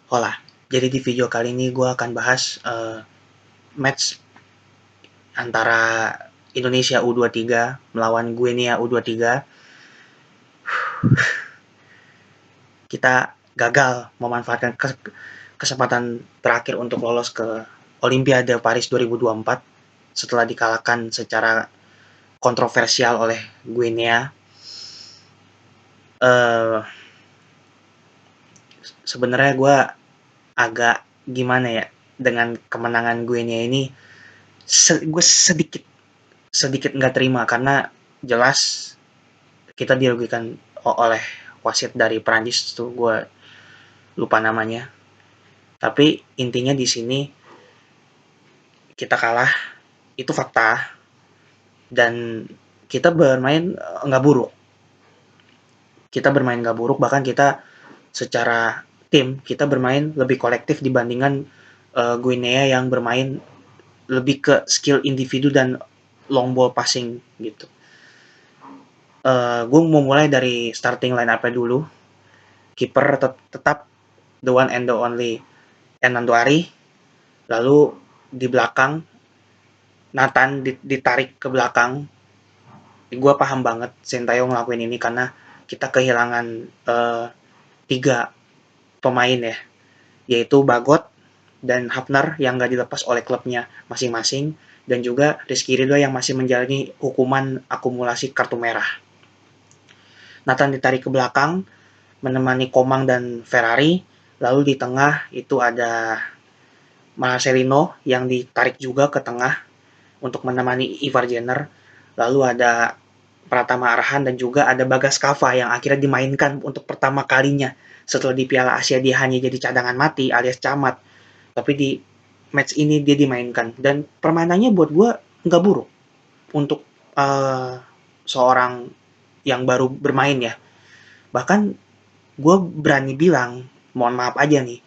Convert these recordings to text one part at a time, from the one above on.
Hola, jadi di video kali ini gue akan bahas match antara Indonesia U23 melawan Guinea U23. Kita gagal memanfaatkan kesempatan terakhir untuk lolos ke Olimpiade Paris 2024 setelah dikalahkan secara kontroversial oleh Guinea. Sebenarnya gue agak gimana ya dengan kemenangan Guinea ini. Gue sedikit nggak terima karena jelas kita dirugikan oleh wasit dari Prancis tuh, gue lupa namanya. Tapi intinya di sini kita kalah, itu fakta, dan kita bermain nggak buruk. Kita bermain nggak buruk, bahkan kita secara tim kita bermain lebih kolektif dibandingkan Guinea yang bermain lebih ke skill individu dan long ball passing gitu. Gue mau mulai dari starting line up dulu. Kiper tetap the one and the only Hernando Ari. Lalu di belakang Nathan ditarik ke belakang. Gue paham banget Sintayong ngelakuin ini karena kita kehilangan tiga pemain ya, yaitu Bagot dan Hafner yang gak dilepas oleh klubnya masing-masing, dan juga Rizky Ridho yang masih menjalani hukuman akumulasi kartu merah. Nathan ditarik ke belakang menemani Komang dan Ferrari. Lalu di tengah itu ada Marcelino yang ditarik juga ke tengah untuk menemani Ivar Jenner. Lalu ada Pratama Arhan dan juga ada Bagas Kava yang akhirnya dimainkan untuk pertama kalinya setelah di Piala Asia dia hanya jadi cadangan mati alias camat. Tapi di match ini dia dimainkan dan permainannya buat gue nggak buruk untuk seorang yang baru bermain ya. Bahkan gue berani bilang, mohon maaf aja nih,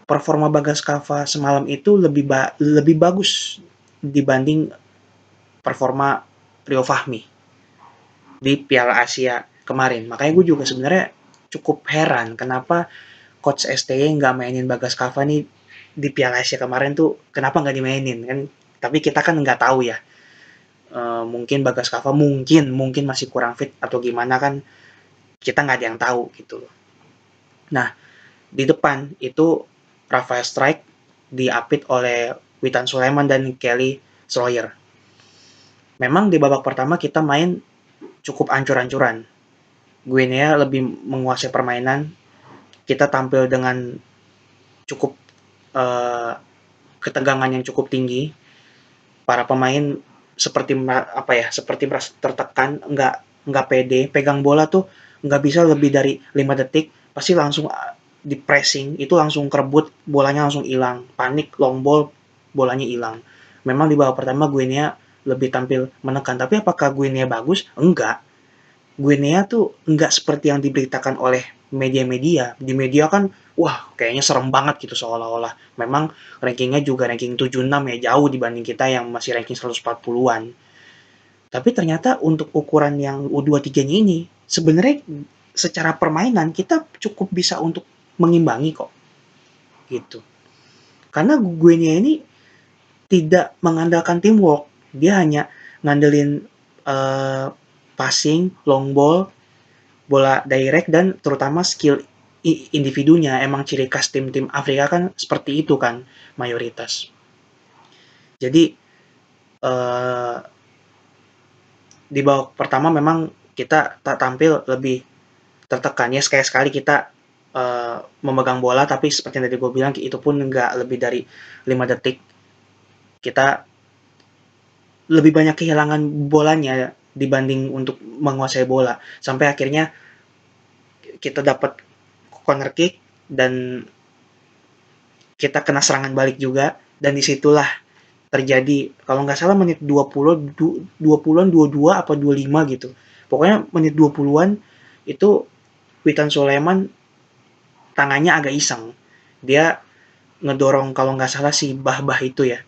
performa Bagas Kava semalam itu lebih bagus dibanding performa Rio Fahmi di Piala Asia kemarin. Makanya gue juga sebenarnya cukup heran kenapa coach STY nggak mainin Bagas Kava nih di Piala Asia kemarin tuh, kenapa nggak dimainin kan? Tapi kita kan nggak tahu ya. Mungkin Bagas Kava mungkin masih kurang fit atau gimana kan, kita nggak ada yang tahu gitu. Nah, di depan itu Rafael Strike diapit oleh Witan Sulaiman dan Kelly Sloyer. Memang di babak pertama kita main cukup ancur-ancuran. Guinea lebih menguasai permainan. Kita tampil dengan cukup ketegangan yang cukup tinggi. Para pemain seperti merasa tertekan, nggak pede, pegang bola tuh nggak bisa lebih dari 5 detik, pasti langsung di pressing, itu langsung kerebut, bolanya langsung hilang, panik, long ball, bolanya hilang. Memang di babak pertama Guinea lebih tampil menekan, tapi apakah Guinea bagus? Enggak. Guinea tuh enggak seperti yang diberitakan oleh media-media. Di media kan, wah kayaknya serem banget gitu seolah-olah. Memang rankingnya juga ranking 76 ya, jauh dibanding kita yang masih ranking 140-an. Tapi ternyata untuk ukuran yang U23-nya ini, sebenarnya secara permainan kita cukup bisa untuk mengimbangi kok. Gitu. Karena Guinea ini tidak mengandalkan teamwork. Dia hanya ngandelin passing, long ball, bola direct, dan terutama skill individunya. Emang ciri khas tim-tim Afrika kan seperti itu kan mayoritas. Jadi di babak pertama memang kita tak tampil lebih tertekan ya, sekali-sekali kita memegang bola, tapi seperti yang tadi gue bilang itu pun nggak lebih dari 5 detik. Kita lebih banyak kehilangan bolanya dibanding untuk menguasai bola, sampai akhirnya kita dapat corner kick dan kita kena serangan balik juga, dan disitulah terjadi, kalau nggak salah menit 20-an, 22 apa 25 gitu. Pokoknya menit 20-an itu Witan Sulaiman tangannya agak iseng. Dia ngedorong kalau nggak salah si Bah-Bah itu ya.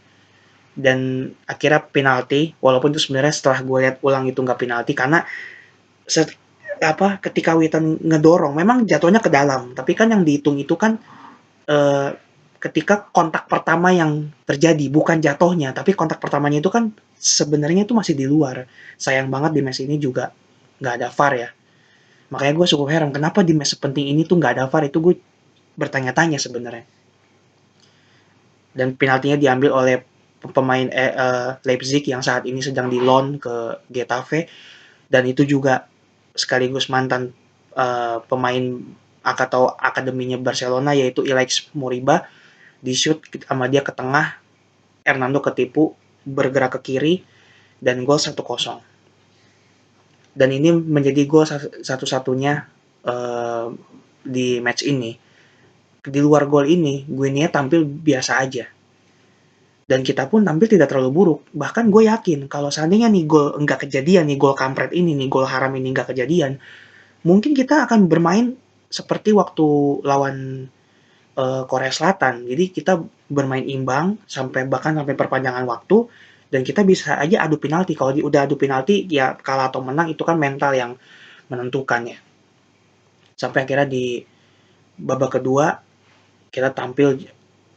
Dan akhirnya penalti, walaupun itu sebenarnya setelah gue lihat ulang itu nggak penalti karena ketika Witan ngedorong memang jatuhnya ke dalam, tapi kan yang dihitung itu kan ketika kontak pertama yang terjadi, bukan jatuhnya, tapi kontak pertamanya itu kan sebenarnya itu masih di luar. Sayang banget di match ini juga nggak ada VAR ya. Makanya gue cukup heran kenapa di match sepenting ini tuh nggak ada VAR, itu gue bertanya-tanya sebenarnya. Dan penaltinya diambil oleh pemain Leipzig yang saat ini sedang di loan ke Getafe, dan itu juga sekaligus mantan pemain atau akademinya Barcelona, yaitu Ilaix Moriba, di shoot sama dia ke tengah, Hernando ketipu, bergerak ke kiri, dan gol 1-0. Dan ini menjadi gol satu-satunya di match ini. Di luar gol ini, Guinea tampil biasa aja. Dan kita pun tampil tidak terlalu buruk. Bahkan gue yakin kalau seandainya nih gol enggak kejadian, nih gol kampret ini, nih gol haram ini enggak kejadian, mungkin kita akan bermain seperti waktu lawan Korea Selatan. Jadi kita bermain imbang bahkan sampai perpanjangan waktu, dan kita bisa aja adu penalti. Kalau udah adu penalti ya kalah atau menang itu kan mental yang menentukan ya. Sampai akhirnya di babak kedua kita tampil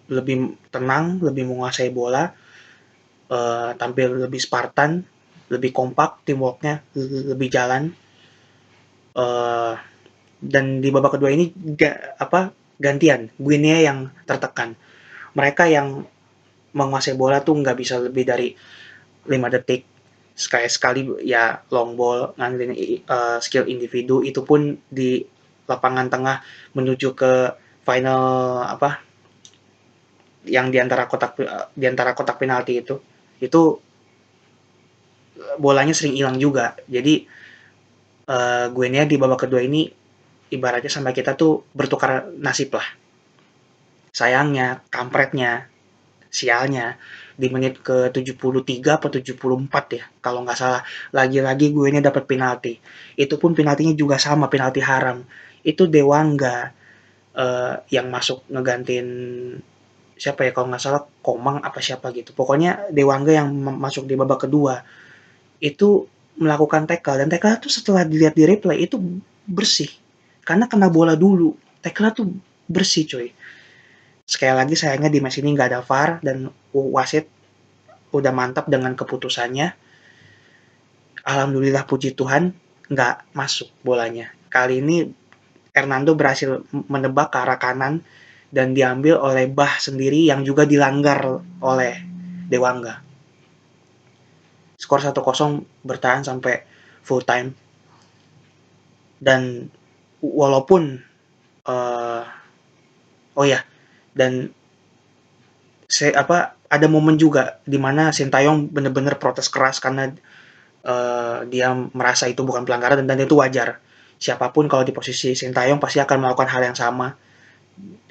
lebih tenang, lebih menguasai bola, tampil lebih Spartan, lebih kompak, teamworknya lebih jalan. Uh, dan di babak kedua ini gantian, Guinea yang tertekan. Mereka yang menguasai bola tuh nggak bisa lebih dari 5 detik. Sekali ya long ball, ngandelin skill individu, itu pun di lapangan tengah menuju ke final yang di antara kotak penalti itu bolanya sering hilang juga. Jadi Guinea di babak kedua ini ibaratnya sampai kita tuh bertukar nasib lah. Sayangnya, kampretnya, sialnya, di menit ke 73 atau 74 ya, kalau nggak salah, lagi-lagi Guinea dapat penalti. Itu pun penaltinya juga sama, penalti haram. Itu Dewanga yang masuk ngegantiin siapa ya, kalau nggak salah Komang apa siapa gitu. Pokoknya Dewanga yang masuk di babak kedua itu melakukan tackle, dan tackle itu setelah dilihat di replay itu bersih karena kena bola dulu. Tackle tuh bersih coy. Sekali lagi sayangnya di match ini nggak ada VAR, dan wasit udah mantap dengan keputusannya. Alhamdulillah puji Tuhan nggak masuk bolanya. Kali ini Hernando berhasil menebak ke arah kanan dan diambil oleh Bah sendiri yang juga dilanggar oleh Dewanga. Skor 1-0 bertahan sampai full time. Dan walaupun oh ya, dan ada momen juga di mana Sintayong benar-benar protes keras karena dia merasa itu bukan pelanggaran, dan itu wajar. Siapapun kalau di posisi Sintayong pasti akan melakukan hal yang sama,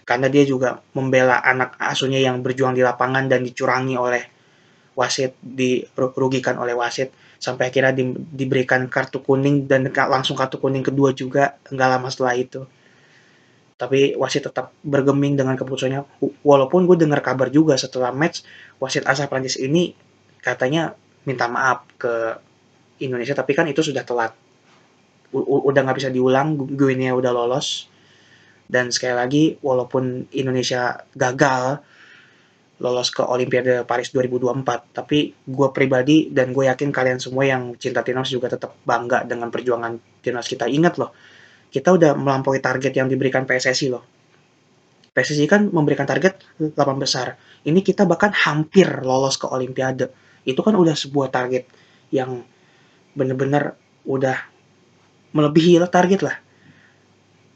karena dia juga membela anak asuhnya yang berjuang di lapangan dan dicurangi oleh wasit, dirugikan oleh wasit, sampai akhirnya diberikan kartu kuning, dan langsung kartu kuning kedua juga nggak lama setelah itu. Tapi wasit tetap bergeming dengan keputusannya, walaupun gue dengar kabar juga setelah match, wasit asal Prancis ini katanya minta maaf ke Indonesia, tapi kan itu sudah telat. Udah nggak bisa diulang, Guinea udah lolos. Dan sekali lagi, walaupun Indonesia gagal lolos ke Olimpiade Paris 2024, tapi gue pribadi dan gue yakin kalian semua yang cinta timnas juga tetap bangga dengan perjuangan timnas kita. Ingat loh, kita udah melampaui target yang diberikan PSSI loh. PSSI kan memberikan target 8 besar. Ini kita bahkan hampir lolos ke Olimpiade. Itu kan udah sebuah target yang bener-bener udah melebihi target lah.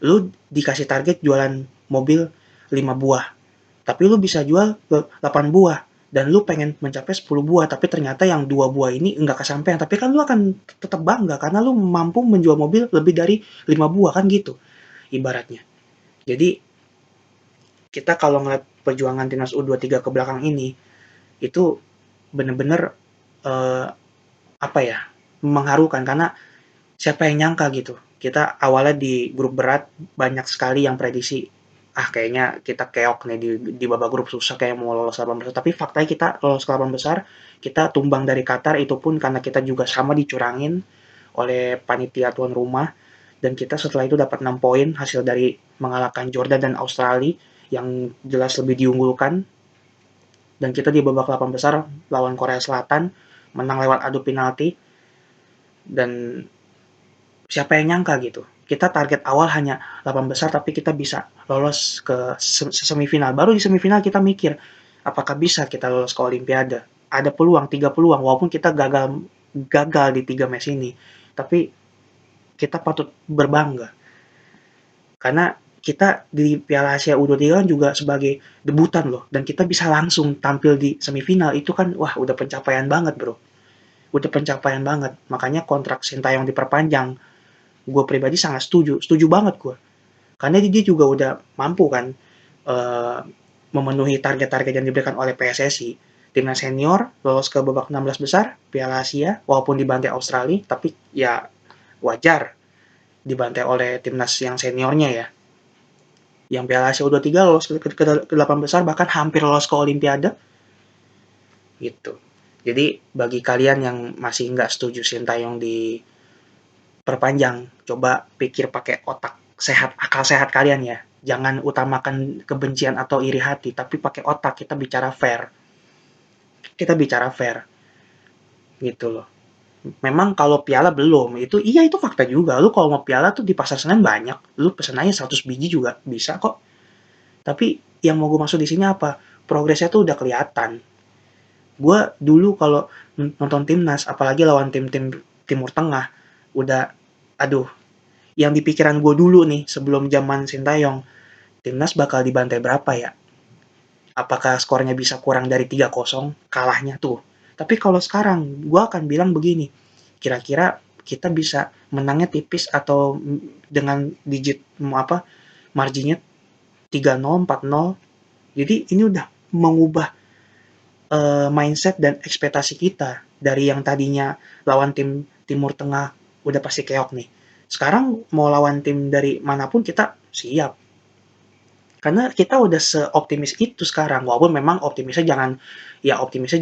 Lu dikasih target jualan mobil 5 buah, tapi lu bisa jual 8 buah, dan lu pengen mencapai 10 buah, tapi ternyata yang 2 buah ini enggak kesampaian, tapi kan lu akan tetap bangga karena lu mampu menjual mobil lebih dari 5 buah, kan gitu ibaratnya. Jadi kita kalau ngeliat perjuangan timnas U23 ke belakang ini, itu bener-bener mengharukan, karena siapa yang nyangka gitu. Kita awalnya di grup berat, banyak sekali yang prediksi, kayaknya kita keok nih di babak grup susah kayak mau lolos 8 besar. Tapi faktanya kita lolos ke 8 besar, kita tumbang dari Qatar, itu pun karena kita juga sama dicurangin oleh panitia tuan rumah, dan kita setelah itu dapat 6 poin hasil dari mengalahkan Jordan dan Australia. yang jelas lebih diunggulkan, dan kita di babak 8 besar lawan Korea Selatan menang lewat adu penalti. Dan siapa yang nyangka gitu, kita target awal hanya 8 besar tapi kita bisa lolos ke semifinal. Baru di semifinal kita mikir apakah bisa kita lolos ke Olimpiade. Ada peluang, 3 peluang, walaupun kita gagal di 3 match ini, tapi kita patut berbangga karena kita di Piala Asia U23 kan juga sebagai debutan loh, dan kita bisa langsung tampil di semifinal. Itu kan wah, udah pencapaian banget bro, udah pencapaian banget. Makanya kontrak Sintayong diperpanjang, gue pribadi sangat setuju banget gue, karena dia juga udah mampu kan uh, memenuhi target-target yang diberikan oleh PSSI. Timnas senior lolos ke babak 16 besar Piala Asia walaupun dibantai Australia, tapi ya wajar dibantai oleh timnas yang seniornya ya. Yang Piala Asia U23 lolos ke 8 besar, bahkan hampir lolos ke Olimpiade gitu. Jadi bagi kalian yang masih nggak setuju Sintayong diperpanjang, coba pikir pakai otak sehat, akal sehat kalian ya. Jangan utamakan kebencian atau iri hati, tapi pakai otak. Kita bicara fair. Kita bicara fair gitu loh. Memang kalau piala belum, itu iya, itu fakta juga. Lu kalau mau piala tuh di pasar Senen banyak. Lu pesen aja 100 biji juga bisa kok. Tapi yang mau gue maksud di sini apa? Progresnya tuh udah kelihatan. Gue dulu kalau nonton timnas, apalagi lawan tim-tim Timur Tengah, udah, aduh, yang di pikiran gue dulu nih sebelum zaman Sintayong, timnas bakal dibantai berapa ya? Apakah skornya bisa kurang dari 3-0 kalahnya tuh? Tapi kalau sekarang, gue akan bilang begini, kira-kira kita bisa menangnya tipis atau dengan digit apa marginnya 3-0, 4-0. Jadi ini udah mengubah mindset dan ekspektasi kita dari yang tadinya lawan tim Timur Tengah udah pasti keok nih. Sekarang mau lawan tim dari manapun kita siap. Karena kita udah seoptimis itu sekarang. Walaupun memang optimisnya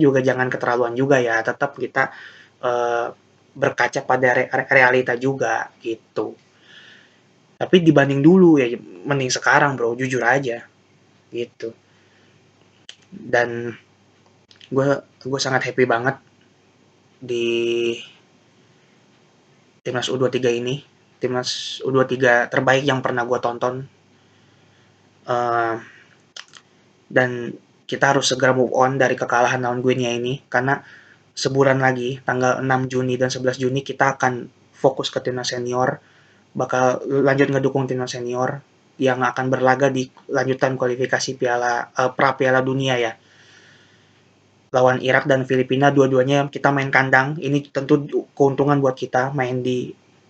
juga jangan keterlaluan juga ya. Tetap kita berkaca pada realita juga gitu. Tapi dibanding dulu ya mending sekarang bro, jujur aja gitu. Dan gue sangat happy banget di timnas U23 ini, timnas U23 terbaik yang pernah gue tonton. Dan kita harus segera move on dari kekalahan lawan Guinea ini, karena sebulan lagi tanggal 6 Juni dan 11 Juni kita akan fokus ke timnas senior, bakal lanjut ngedukung timnas senior yang akan berlaga di lanjutan kualifikasi pra Piala Dunia ya, lawan Irak dan Filipina. Dua-duanya kita main kandang. Ini tentu keuntungan buat kita,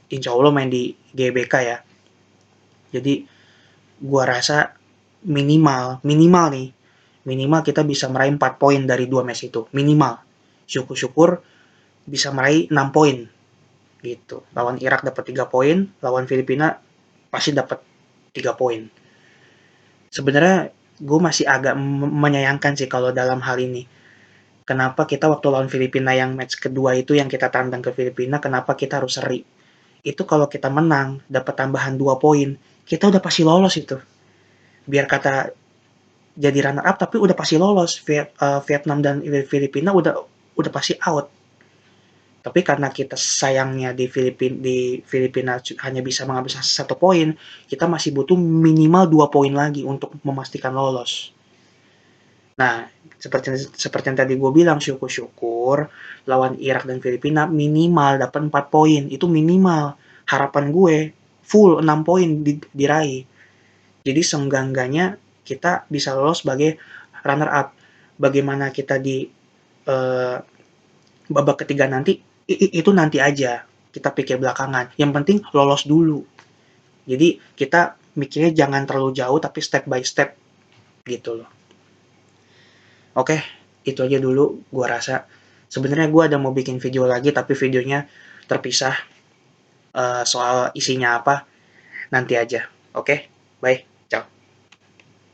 insya Allah main di GBK ya. Jadi gua rasa minimal kita bisa meraih 4 poin dari 2 match itu, minimal. Syukur-syukur bisa meraih 6 poin gitu. Lawan Irak dapat 3 poin, lawan Filipina pasti dapat 3 poin. Sebenarnya gue masih agak menyayangkan sih kalau dalam hal ini. Kenapa kita waktu lawan Filipina yang match kedua itu yang kita tandang ke Filipina, kenapa kita harus seri? Itu kalau kita menang, dapat tambahan 2 poin, kita udah pasti lolos itu. Biar kata jadi runner up tapi udah pasti lolos. Vietnam dan Filipina udah pasti out. Tapi karena kita sayangnya di Filipina hanya bisa mengambil 1 poin, kita masih butuh minimal 2 poin lagi untuk memastikan lolos. Nah, seperti yang tadi gue bilang, syukur-syukur lawan Irak dan Filipina minimal dapat 4 poin. Itu minimal. Harapan gue full 6 poin diraih. Jadi seenggak-enggaknya kita bisa lolos sebagai runner up. Bagaimana kita di babak ketiga nanti, itu nanti aja. Kita pikir belakangan. Yang penting lolos dulu. Jadi kita mikirnya jangan terlalu jauh, tapi step by step gitu loh. Oke, itu aja dulu gua rasa. Sebenarnya gua ada mau bikin video lagi, tapi videonya terpisah. Soal isinya apa, nanti aja. Oke, bye.